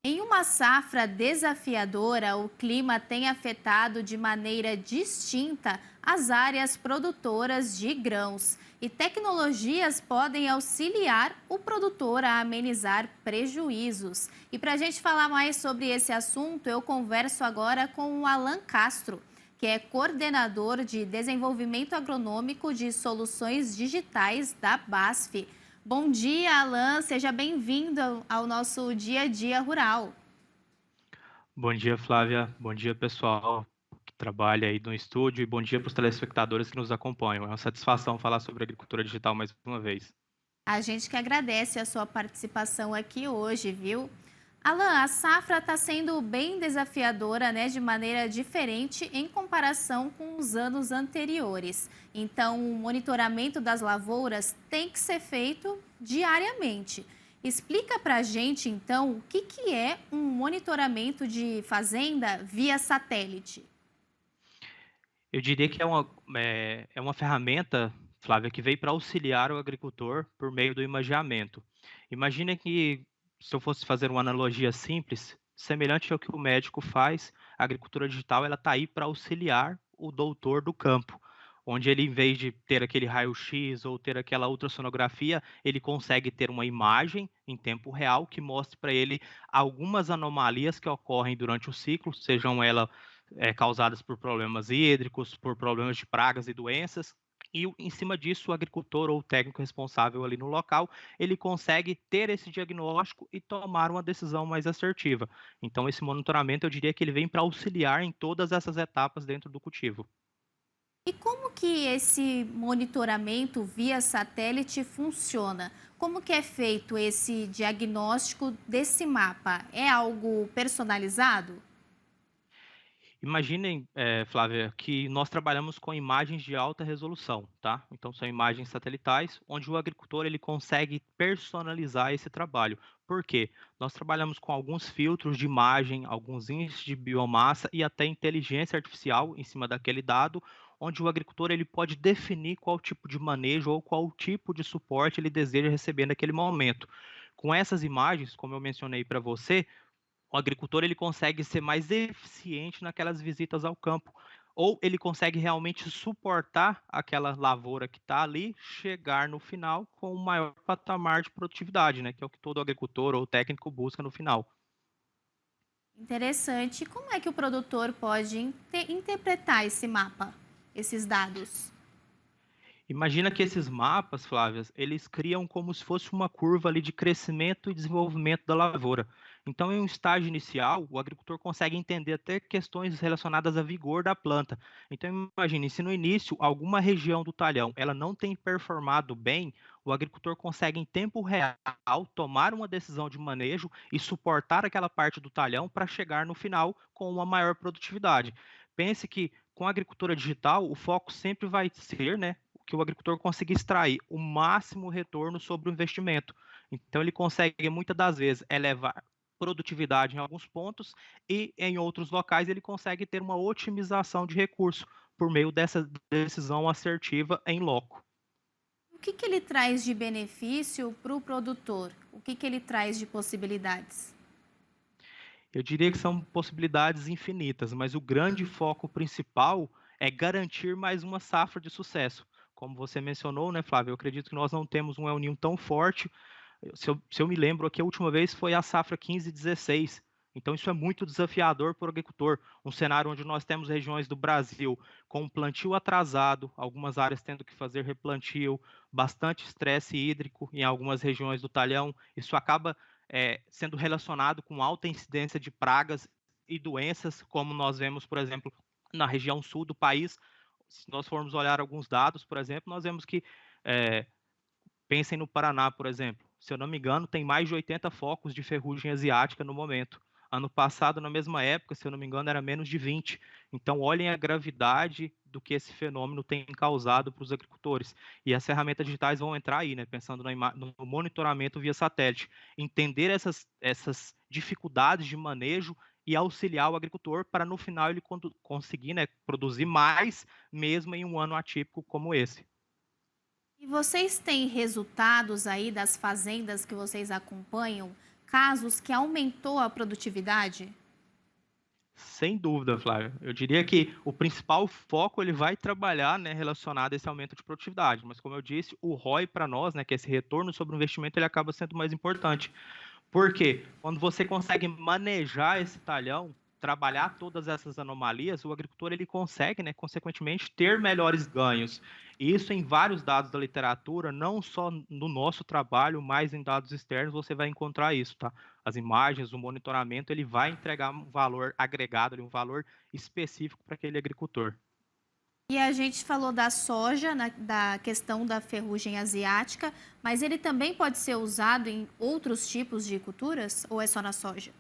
Em uma safra desafiadora, o clima tem afetado de maneira distinta as áreas produtoras de grãos, e tecnologias podem auxiliar o produtor a amenizar prejuízos. E para a gente falar mais sobre esse assunto, eu converso agora com o Alan Castro, que é coordenador de desenvolvimento agronômico de soluções digitais da BASF. Bom dia, Alan. Seja bem-vindo ao nosso dia a dia rural. Bom dia, Flávia. Bom dia, pessoal que trabalha aí no estúdio e bom dia para os telespectadores que nos acompanham. É uma satisfação falar sobre agricultura digital mais uma vez. A gente que agradece a sua participação aqui hoje, viu? Alan, a safra está sendo bem desafiadora, né, de maneira diferente em comparação com os anos anteriores. Então, o monitoramento das lavouras tem que ser feito diariamente. Explica para a gente, então, o que é um monitoramento de fazenda via satélite. Eu diria que é uma ferramenta, Flávia, que veio para auxiliar o agricultor por meio do imageamento. Imagina que, se eu fosse fazer uma analogia simples, semelhante ao que o médico faz, a agricultura digital ela está aí para auxiliar o doutor do campo, onde ele, em vez de ter aquele raio-x ou ter aquela ultrassonografia, ele consegue ter uma imagem em tempo real que mostre para ele algumas anomalias que ocorrem durante o ciclo, sejam elas causadas por problemas hídricos, por problemas de pragas e doenças. E em cima disso, o agricultor ou o técnico responsável ali no local, ele consegue ter esse diagnóstico e tomar uma decisão mais assertiva. Então, esse monitoramento, eu diria que ele vem para auxiliar em todas essas etapas dentro do cultivo. E como que esse monitoramento via satélite funciona? Como que é feito esse diagnóstico desse mapa? É algo personalizado? Imaginem, Flávia, que nós trabalhamos com imagens de alta resolução, tá? Então são imagens satelitais, onde o agricultor ele consegue personalizar esse trabalho. Por quê? Nós trabalhamos com alguns filtros de imagem, alguns índices de biomassa e até inteligência artificial em cima daquele dado, onde o agricultor ele pode definir qual tipo de manejo ou qual tipo de suporte ele deseja receber naquele momento. Com essas imagens, como eu mencionei para você, o agricultor ele consegue ser mais eficiente naquelas visitas ao campo, ou ele consegue realmente suportar aquela lavoura que está ali, chegar no final com o maior patamar de produtividade, né, que é o que todo agricultor ou técnico busca no final. Interessante. E como é que o produtor pode interpretar esse mapa, esses dados? Imagina que esses mapas, Flávias, eles criam como se fosse uma curva ali de crescimento e desenvolvimento da lavoura. Então, em um estágio inicial, o agricultor consegue entender até questões relacionadas a vigor da planta. Então, imagine, se no início alguma região do talhão ela não tem performado bem, o agricultor consegue em tempo real tomar uma decisão de manejo e suportar aquela parte do talhão para chegar no final com uma maior produtividade. Pense que com a agricultura digital, o foco sempre vai ser, né, que o agricultor consiga extrair o máximo retorno sobre o investimento. Então, ele consegue, muitas das vezes, elevar produtividade em alguns pontos e em outros locais ele consegue ter uma otimização de recurso por meio dessa decisão assertiva em loco. O que ele traz de benefício para o produtor? O que ele traz de possibilidades? Eu diria que são possibilidades infinitas, mas o grande foco principal é garantir mais uma safra de sucesso. Como você mencionou, né, Flávio? Eu acredito que nós não temos um El Niño tão forte. Se eu me lembro aqui, a última vez foi a safra 15/16. Então, isso é muito desafiador para o agricultor. Um cenário onde nós temos regiões do Brasil com um plantio atrasado, algumas áreas tendo que fazer replantio, bastante estresse hídrico em algumas regiões do talhão. Isso acaba sendo relacionado com alta incidência de pragas e doenças, como nós vemos, por exemplo, na região sul do país. Se nós formos olhar alguns dados, por exemplo, nós vemos que é, pensem no Paraná, por exemplo. Se eu não me engano, tem mais de 80 focos de ferrugem asiática no momento. Ano passado, na mesma época, se eu não me engano, era menos de 20. Então, olhem a gravidade do que esse fenômeno tem causado para os agricultores. E as ferramentas digitais vão entrar aí, né, pensando no monitoramento via satélite. Entender essas dificuldades de manejo e auxiliar o agricultor para, no final, ele conseguir, né, produzir mais, mesmo em um ano atípico como esse. E vocês têm resultados aí das fazendas que vocês acompanham? casos que aumentou a produtividade? Sem dúvida, Flávia. Eu diria que o principal foco ele vai trabalhar, né, relacionado a esse aumento de produtividade, mas como eu disse, o ROI para nós, né, que é esse retorno sobre o investimento, ele acaba sendo mais importante. Por quê? Quando você consegue manejar esse talhão, trabalhar todas essas anomalias, o agricultor ele consegue, né, consequentemente, ter melhores ganhos. E isso em vários dados da literatura, não só no nosso trabalho, mas em dados externos, você vai encontrar isso, tá? As imagens, o monitoramento, ele vai entregar um valor agregado, um valor específico para aquele agricultor. E a gente falou da soja, da questão da ferrugem asiática, mas ele também pode ser usado em outros tipos de culturas ou é só na soja?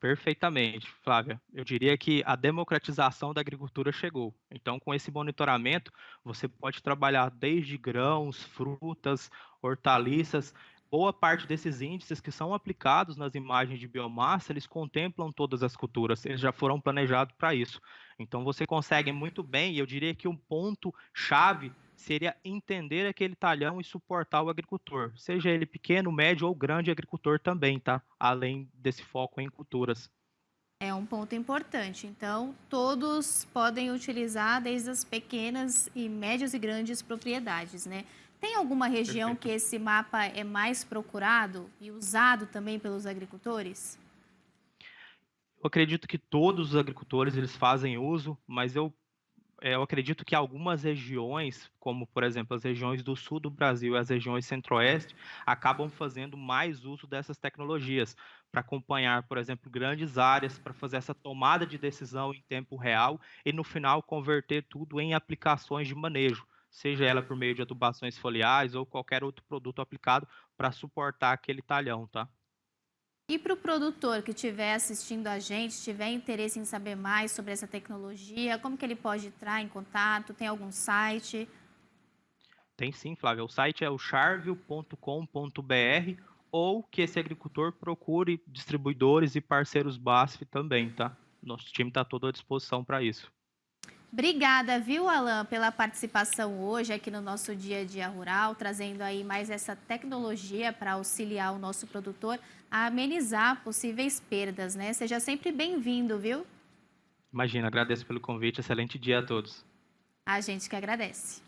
Perfeitamente, Flávia. Eu diria que a democratização da agricultura chegou. Então, com esse monitoramento, você pode trabalhar desde grãos, frutas, hortaliças. Boa parte desses índices que são aplicados nas imagens de biomassa, eles contemplam todas as culturas, eles já foram planejados para isso. Então, você consegue muito bem, e eu diria que um ponto chave seria entender aquele talhão e suportar o agricultor, seja ele pequeno, médio ou grande agricultor também, tá? Além desse foco em culturas. É um ponto importante. Então, todos podem utilizar desde as pequenas e médias e grandes propriedades, né? Tem alguma região que Perfeito. esse mapa é mais procurado e usado também pelos agricultores? Eu acredito que todos os agricultores eles fazem uso, mas eu acredito que algumas regiões, como por exemplo as regiões do sul do Brasil e as regiões centro-oeste, acabam fazendo mais uso dessas tecnologias para acompanhar, por exemplo, grandes áreas, para fazer essa tomada de decisão em tempo real e no final converter tudo em aplicações de manejo, seja ela por meio de adubações foliares ou qualquer outro produto aplicado para suportar aquele talhão, tá? E para o produtor que estiver assistindo a gente, tiver interesse em saber mais sobre essa tecnologia, como que ele pode entrar em contato? Tem algum site? Tem sim, Flávia. O site é o charvio.com.br ou que esse agricultor procure distribuidores e parceiros BASF também, tá? Nosso time está todo à disposição para isso. Obrigada, viu, Alan, pela participação hoje aqui no nosso Dia a Dia Rural, trazendo aí mais essa tecnologia para auxiliar o nosso produtor a amenizar possíveis perdas, né? Seja sempre bem-vindo, viu? Imagina, agradeço pelo convite. Excelente dia a todos. A gente que agradece.